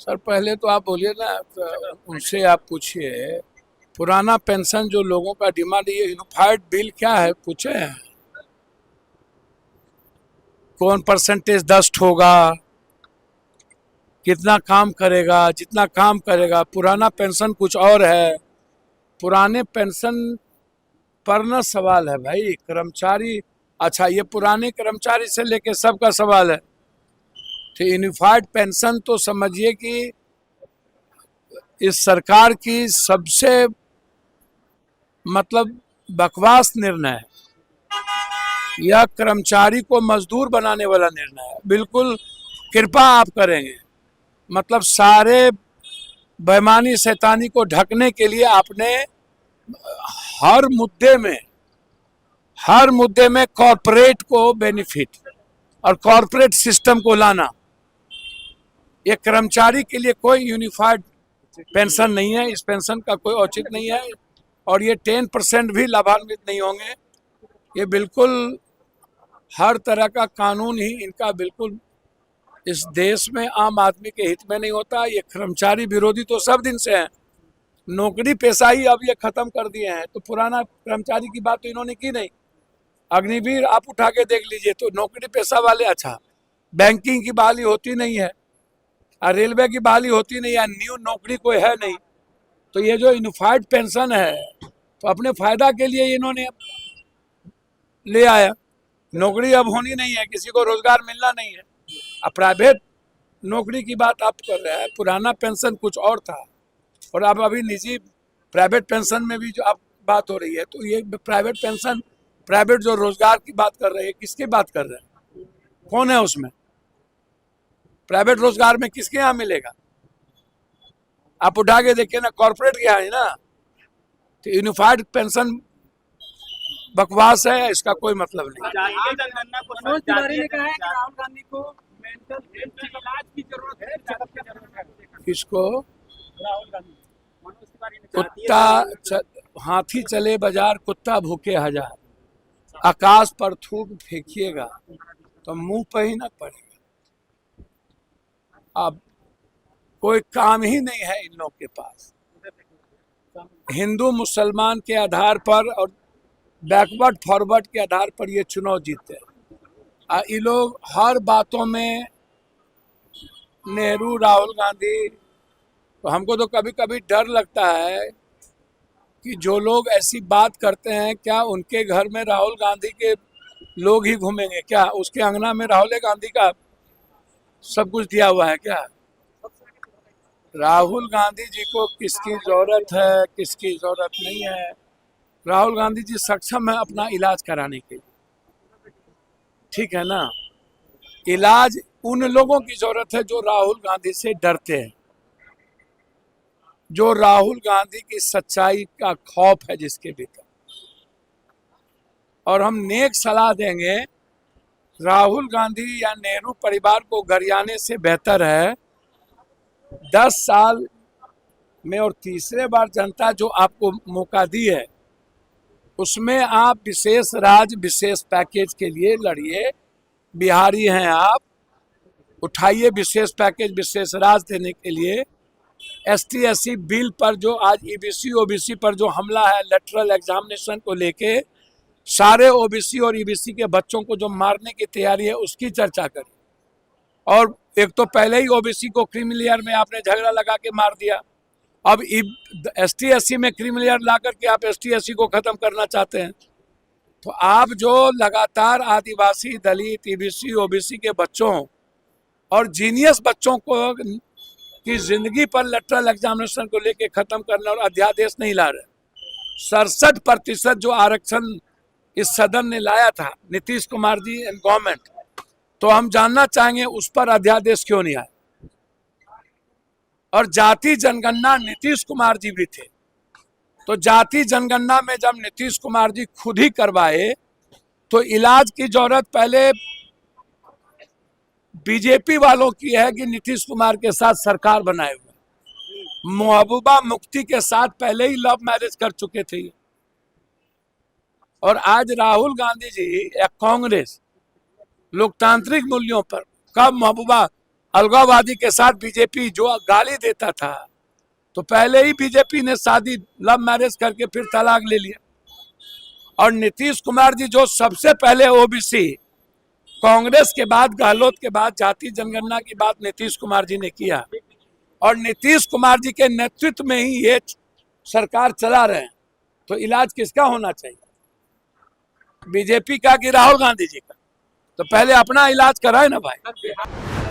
Sir पहले तो आप बोलिए ना, तो उनसे आप पूछिए पुराना पेंशन जो लोगों का डिमांड, ये यूनिफाइड बिल क्या है पूछे हैं? कौन परसेंटेज दस्ट होगा, कितना काम करेगा, जितना काम करेगा। पुराना पेंशन कुछ और है। पुराने पेंशन पर न सवाल है भाई, कर्मचारी। अच्छा, ये पुराने कर्मचारी से लेके सबका सवाल है। तो यूनिफाइड पेंशन तो समझिए कि इस सरकार की सबसे मतलब बकवास निर्णय है। यह कर्मचारी को मजदूर बनाने वाला निर्णय है। बिल्कुल कृपा आप करेंगे, मतलब सारे बेईमानी शैतानी को ढकने के लिए आपने हर मुद्दे में कॉरपोरेट को बेनिफिट और कॉरपोरेट सिस्टम को लाना। ये कर्मचारी के लिए कोई यूनिफाइड पेंशन नहीं है। इस पेंशन का कोई औचित्य नहीं है और ये 10% भी लाभान्वित नहीं होंगे। ये बिल्कुल हर तरह का कानून ही इनका बिल्कुल इस देश में आम आदमी के हित में नहीं होता। ये कर्मचारी विरोधी तो सब दिन से है। नौकरी पेशा ही अब ये खत्म कर दिए हैं। तो पुराना कर्मचारी की बात तो इन्होंने की नहीं। अग्निवीर आप उठा के देख लीजिए, तो नौकरी पेशा वाले, अच्छा बैंकिंग की बहाली होती नहीं है, रेलवे की बहाली होती नहीं है, न्यू नौकरी कोई है नहीं। तो ये जो यूनिफाइड पेंशन है, तो अपने फायदा के लिए इन्होंने ले आया। नौकरी अब होनी नहीं है, किसी को रोजगार मिलना नहीं है। अब प्राइवेट नौकरी की बात आप कर रहे हैं। पुराना पेंशन कुछ और था और अब अभी निजी प्राइवेट पेंशन में भी जो अब बात हो रही है, तो ये प्राइवेट पेंशन, प्राइवेट जो रोजगार की बात कर रहे हैं, किसकी बात कर रहे हैं? कौन है उसमें? प्राइवेट रोजगार में किसके यहाँ मिलेगा? आप उठा के देखिए ना, कॉर्पोरेट के यहाँ है ना। तो यूनिफाइड पेंशन बकवास है, इसका कोई मतलब नहीं। मनोज तिवारी ने कहा है कि राहुल गांधी को मेंटल हेल्थ इलाज की जरूरत है, चेकअप की जरूरत है। किसको? राहुल गांधी। मनोज तिवारी ने कुत्ता हाथी चले बाजार, कुत्ता भूखे हजार। आकाश पर थूक फेंकिएगा तो मुंह पे ही ना पड़ेगा। अब कोई काम ही नहीं है इन लोग के पास। हिंदू मुसलमान के आधार पर और बैकवर्ड फॉरवर्ड के आधार पर ये चुनाव जीते हैं। ये लोग हर बातों में नेहरू, राहुल गांधी। तो हमको तो कभी कभी डर लगता है कि जो लोग ऐसी बात करते हैं, क्या उनके घर में राहुल गांधी के लोग ही घूमेंगे क्या? उसके अंगना में राहुल गांधी का सब कुछ दिया हुआ है क्या? राहुल गांधी जी को किसकी जरूरत है, किसकी जरूरत नहीं है? राहुल गांधी जी सक्षम है अपना इलाज कराने के लिए, ठीक है ना। इलाज उन लोगों की जरूरत है जो राहुल गांधी से डरते हैं, जो राहुल गांधी की सच्चाई का खौफ है जिसके भीतर। और हम नेक सलाह देंगे, राहुल गांधी या नेहरू परिवार को गरियाने से बेहतर है 10 साल में और तीसरे बार जनता जो आपको मौका दी है, उसमें आप विशेष राज्य विशेष पैकेज के लिए लड़िए। बिहारी हैं आप, उठाइए विशेष पैकेज विशेष राज्य देने के लिए। ST SC बिल पर जो आज EBC OBC पर जो हमला है, लेटरल एग्जामिनेशन को लेके, सारे OBC और EBC के बच्चों को जो मारने की तैयारी है, उसकी चर्चा करिए। और एक तो पहले ही OBC को क्रीमिलियर में आपने झगड़ा लगा के मार दिया, अब ST SC में क्रीमिलियर ला करके आप ST SC को खत्म करना चाहते हैं। तो आप जो लगातार आदिवासी, दलित, EBC OBC के बच्चों और जीनियस बच्चों को की जिंदगी पर लेटरल एग्जामिनेशन को लेके खत्म करना और अध्यादेश नहीं ला रहे। 67% जो आरक्षण इस सदन ने लाया था, नीतीश कुमार जी एंड गवर्नमेंट, तो हम जानना चाहेंगे उस पर अध्यादेश क्यों नहीं आया। और जाति जनगणना नीतीश कुमार जी भी थे, तो जाति जनगणना में जब नीतीश कुमार जी खुद ही करवाए, तो इलाज की जरूरत पहले बीजेपी वालों की है कि नीतीश कुमार के साथ सरकार बनाए हुए। महबूबा मुफ्ती के साथ पहले ही लव मैरिज कर चुके थे। और आज राहुल गांधी जी या कांग्रेस लोकतांत्रिक मूल्यों पर, कब महबूबा अलगाववादी के साथ बीजेपी जो गाली देता था, तो पहले ही बीजेपी ने शादी लव मैरिज करके फिर तलाक ले लिया। और नीतीश कुमार जी जो सबसे पहले ओबीसी, कांग्रेस के बाद, गहलोत के बाद जाति जनगणना की बात नीतीश कुमार जी ने किया, और नीतीश कुमार जी के नेतृत्व में ही ये सरकार चला रहे हैं, तो इलाज किसका होना चाहिए? बीजेपी का कि राहुल गांधी जी का? तो पहले अपना इलाज कराए ना भाई।